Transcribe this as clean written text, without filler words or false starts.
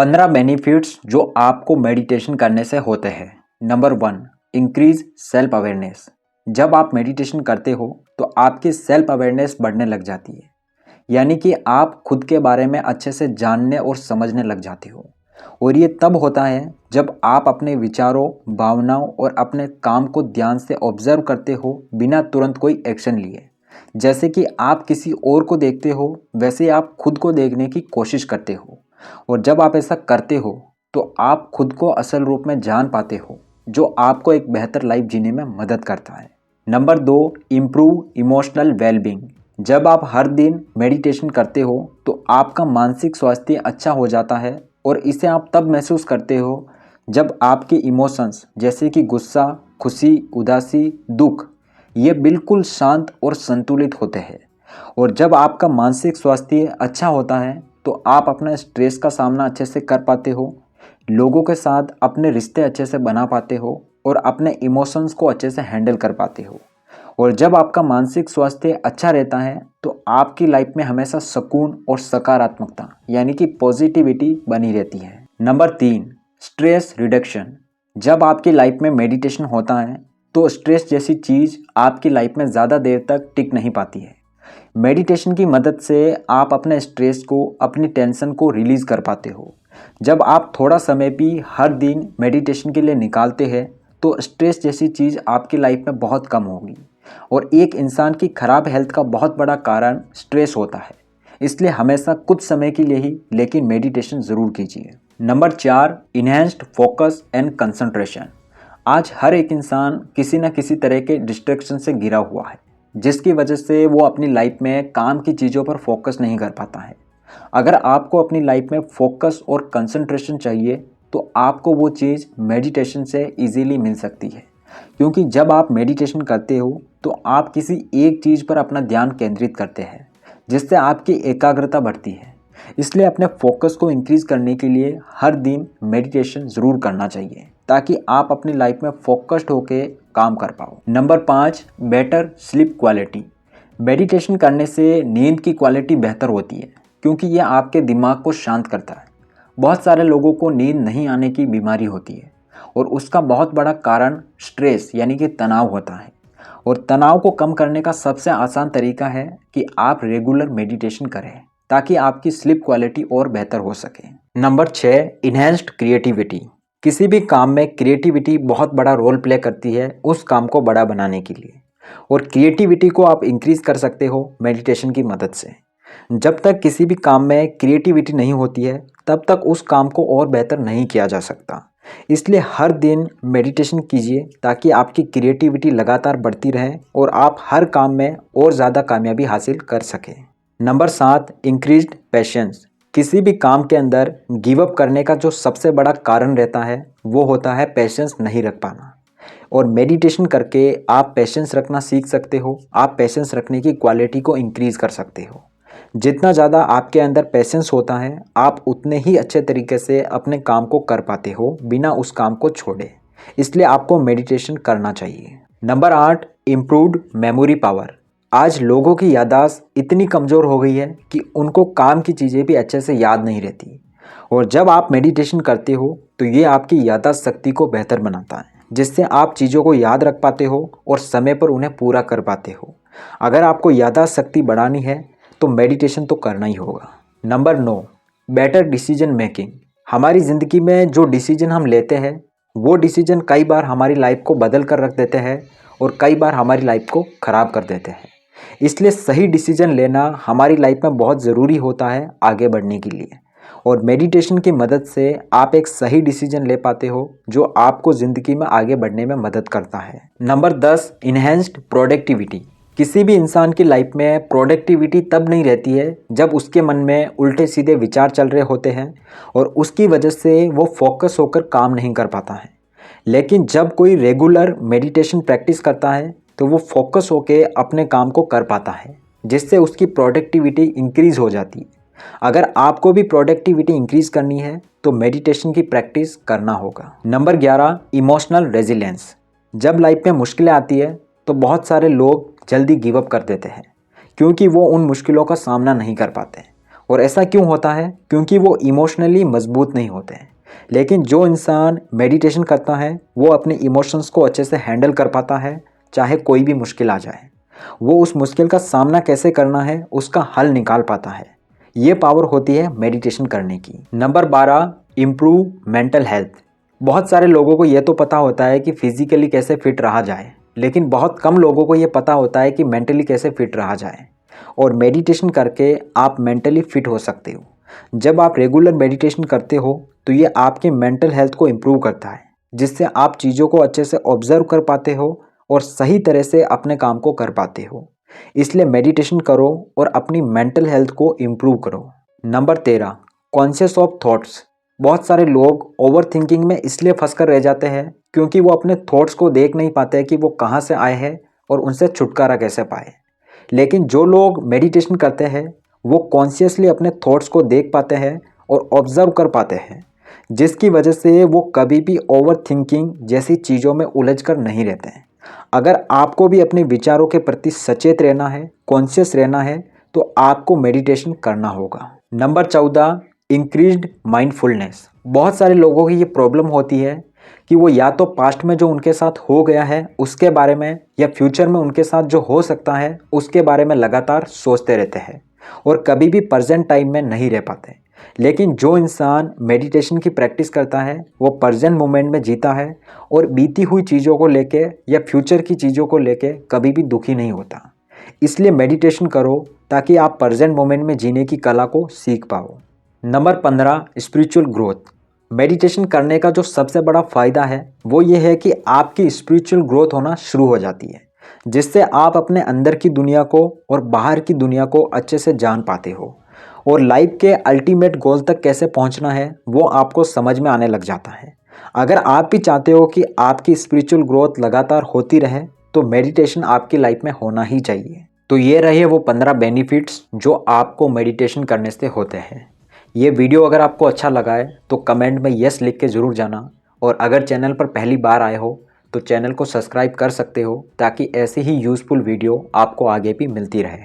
15 benefits जो आपको meditation करने से होते हैं। Number 1, increase self awareness. जब आप मेडिटेशन करते हो तो आपकी सेल्फ अवेयरनेस बढ़ने लग जाती है, यानी कि आप खुद के बारे में अच्छे से जानने और समझने लग जाते हो। और ये तब होता है जब आप अपने विचारों, भावनाओं और अपने काम को ध्यान से ऑब्जर्व करते हो बिना तुरंत कोई एक्शन लिए। जैसे कि आप किसी और को देखते हो, वैसे आप खुद को देखने की कोशिश करते हो। और जब आप ऐसा करते हो तो आप खुद को असल रूप में जान पाते हो, जो आपको एक बेहतर लाइफ जीने में मदद करता है। Number 2, improve emotional wellbeing. जब आप हर दिन मेडिटेशन करते हो तो आपका मानसिक स्वास्थ्य अच्छा हो जाता है, और इसे आप तब महसूस करते हो जब आपके इमोशंस जैसे कि गुस्सा, खुशी, उदासी, दुख, ये बिल्कुल शांत और संतुलित होते हैं। और जब आपका मानसिक स्वास्थ्य अच्छा होता है तो आप अपना स्ट्रेस का सामना अच्छे से कर पाते हो, लोगों के साथ अपने रिश्ते अच्छे से बना पाते हो और अपने इमोशंस को अच्छे से हैंडल कर पाते हो। और जब आपका मानसिक स्वास्थ्य अच्छा रहता है तो आपकी लाइफ में हमेशा सुकून और सकारात्मकता यानी कि पॉजिटिविटी बनी रहती है। Number 3, stress reduction. जब आपकी लाइफ में मेडिटेशन होता है तो स्ट्रेस जैसी चीज़ आपकी लाइफ में ज़्यादा देर तक टिक नहीं पाती है। मेडिटेशन की मदद से आप अपने स्ट्रेस को, अपनी टेंशन को रिलीज़ कर पाते हो। जब आप थोड़ा समय भी हर दिन मेडिटेशन के लिए निकालते हैं तो स्ट्रेस जैसी चीज़ आपकी लाइफ में बहुत कम होगी। और एक इंसान की खराब हेल्थ का बहुत बड़ा कारण स्ट्रेस होता है, इसलिए हमेशा कुछ समय के लिए ही लेकिन मेडिटेशन ज़रूर कीजिए। Number 4, enhanced focus and concentration. आज हर एक इंसान किसी न किसी तरह के डिस्ट्रैक्शन से घिरा हुआ है, जिसकी वजह से वो अपनी लाइफ में काम की चीज़ों पर फोकस नहीं कर पाता है। अगर आपको अपनी लाइफ में फोकस और कंसंट्रेशन चाहिए तो आपको वो चीज़ मेडिटेशन से इजीली मिल सकती है, क्योंकि जब आप मेडिटेशन करते हो तो आप किसी एक चीज़ पर अपना ध्यान केंद्रित करते हैं, जिससे आपकी एकाग्रता बढ़ती है। इसलिए अपने फोकस को इंक्रीज करने के लिए हर दिन मेडिटेशन ज़रूर करना चाहिए, ताकि आप अपनी लाइफ में फोकस्ड होकर काम कर पाओ। Number 5, better sleep quality. Meditation करने से नींद की क्वालिटी बेहतर होती है, क्योंकि यह आपके दिमाग को शांत करता है। बहुत सारे लोगों को नींद नहीं आने की बीमारी होती है, और उसका बहुत बड़ा कारण स्ट्रेस यानी कि तनाव होता है। और तनाव को कम करने का सबसे आसान तरीका है कि आप रेगुलर मेडिटेशन करें, ताकि आपकी स्लीप क्वालिटी और बेहतर हो सके। Number 6, enhanced creativity. किसी भी काम में क्रिएटिविटी बहुत बड़ा रोल प्ले करती है उस काम को बड़ा बनाने के लिए, और क्रिएटिविटी को आप इंक्रीज कर सकते हो मेडिटेशन की मदद से। जब तक किसी भी काम में क्रिएटिविटी नहीं होती है तब तक उस काम को और बेहतर नहीं किया जा सकता। इसलिए हर दिन मेडिटेशन कीजिए, ताकि आपकी क्रिएटिविटी लगातार बढ़ती रहे और आप हर काम में और ज़्यादा कामयाबी हासिल कर सकें। Number 7, increased patience. किसी भी काम के अंदर गिव अप करने का जो सबसे बड़ा कारण रहता है वो होता है पेशेंस नहीं रख पाना। और मेडिटेशन करके आप पेशेंस रखना सीख सकते हो। आप पेशेंस रखने की क्वालिटी को इंक्रीज़ कर सकते हो। जितना ज़्यादा आपके अंदर पेशेंस होता है, आप उतने ही अच्छे तरीके से अपने काम को कर पाते हो बिना उस काम को छोड़े। इसलिए आपको मेडिटेशन करना चाहिए। Number 8, improved memory power. आज लोगों की याददाश्त इतनी कमज़ोर हो गई है कि उनको काम की चीज़ें भी अच्छे से याद नहीं रहती। और जब आप मेडिटेशन करते हो तो ये आपकी याददाश्त शक्ति को बेहतर बनाता है, जिससे आप चीज़ों को याद रख पाते हो और समय पर उन्हें पूरा कर पाते हो। अगर आपको याददाश्त शक्ति बढ़ानी है तो मेडिटेशन तो करना ही होगा। Number 9, better decision making. हमारी ज़िंदगी में जो डिसीजन हम लेते हैं वो डिसीजन कई बार हमारी लाइफ को बदल कर रख देते हैं और कई बार हमारी लाइफ को ख़राब कर देते हैं। इसलिए सही डिसीजन लेना हमारी लाइफ में बहुत ज़रूरी होता है आगे बढ़ने के लिए। और मेडिटेशन की मदद से आप एक सही डिसीजन ले पाते हो जो आपको ज़िंदगी में आगे बढ़ने में मदद करता है। Number 10, enhanced productivity. किसी भी इंसान की लाइफ में प्रोडक्टिविटी तब नहीं रहती है जब उसके मन में उल्टे सीधे विचार चल रहे होते हैं और उसकी वजह से वो फोकस होकर काम नहीं कर पाता है। लेकिन जब कोई रेगुलर मेडिटेशन प्रैक्टिस करता है तो वो फोकस होकर अपने काम को कर पाता है, जिससे उसकी प्रोडक्टिविटी इंक्रीज़ हो जाती है। अगर आपको भी प्रोडक्टिविटी इंक्रीज करनी है तो मेडिटेशन की प्रैक्टिस करना होगा। Number 11, emotional resilience. जब लाइफ में मुश्किलें आती है तो बहुत सारे लोग जल्दी गिव अप कर देते हैं, क्योंकि वो उन मुश्किलों का सामना नहीं कर पाते। और ऐसा क्यों होता है? क्योंकि वो इमोशनली मजबूत नहीं होते हैं। लेकिन जो इंसान मेडिटेशन करता है वो अपने इमोशंस को अच्छे से हैंडल कर पाता है, चाहे कोई भी मुश्किल आ जाए। वो उस मुश्किल का सामना कैसे करना है उसका हल निकाल पाता है। ये पावर होती है मेडिटेशन करने की। Number 12, improve mental health. बहुत सारे लोगों को ये तो पता होता है कि फिजिकली कैसे फिट रहा जाए, लेकिन बहुत कम लोगों को ये पता होता है कि मेंटली कैसे फिट रहा जाए। और मेडिटेशन करके आप मेंटली फिट हो सकते हो। जब आप रेगुलर मेडिटेशन करते हो तो ये आपके मेंटल हेल्थ को इम्प्रूव करता है, जिससे आप चीज़ों को अच्छे से ऑब्जर्व कर पाते हो और सही तरह से अपने काम को कर पाते हो। इसलिए मेडिटेशन करो और अपनी मेंटल हेल्थ को इम्प्रूव करो। Number 13, conscious of thoughts. बहुत सारे लोग ओवर थिंकिंग में इसलिए फंस कर रह जाते हैं क्योंकि वो अपने थॉट्स को देख नहीं पाते कि वो कहाँ से आए हैं और उनसे छुटकारा कैसे पाए। लेकिन जो लोग मेडिटेशन करते हैं वो कॉन्शियसली अपने थॉट्स को देख पाते हैं और ऑब्जर्व कर पाते हैं, जिसकी वजह से वो कभी भी ओवर थिंकिंग जैसी चीज़ों में उलझ कर नहीं रहते हैं। अगर आपको भी अपने विचारों के प्रति सचेत रहना है, कॉन्शियस रहना है, तो आपको मेडिटेशन करना होगा। Number 14, increased mindfulness. बहुत सारे लोगों की ये प्रॉब्लम होती है कि वो या तो पास्ट में जो उनके साथ हो गया है उसके बारे में या फ्यूचर में उनके साथ जो हो सकता है उसके बारे में लगातार सोचते रहते हैं और कभी भी प्रेजेंट टाइम में नहीं रह पाते। लेकिन जो इंसान मेडिटेशन की प्रैक्टिस करता है वो प्रेजेंट मोमेंट में जीता है और बीती हुई चीज़ों को लेके या फ्यूचर की चीज़ों को लेके कभी भी दुखी नहीं होता। इसलिए मेडिटेशन करो ताकि आप प्रेजेंट मोमेंट में जीने की कला को सीख पाओ। Number 15, spiritual growth. मेडिटेशन करने का जो सबसे बड़ा फ़ायदा है वो ये है कि आपकी स्पिरिचुअल ग्रोथ होना शुरू हो जाती है, जिससे आप अपने अंदर की दुनिया को और बाहर की दुनिया को अच्छे से जान पाते हो और लाइफ के अल्टीमेट गोल तक कैसे पहुंचना है वो आपको समझ में आने लग जाता है। अगर आप भी चाहते हो कि आपकी स्पिरिचुअल ग्रोथ लगातार होती रहे तो मेडिटेशन आपकी लाइफ में होना ही चाहिए। तो ये रहे वो 15 बेनिफिट्स जो आपको मेडिटेशन करने से होते हैं। ये वीडियो अगर आपको अच्छा लगा है तो कमेंट में यस लिख के ज़रूर जाना, और अगर चैनल पर पहली बार आए हो तो चैनल को सब्सक्राइब कर सकते हो ताकि ऐसी ही यूज़फुल वीडियो आपको आगे भी मिलती रहे।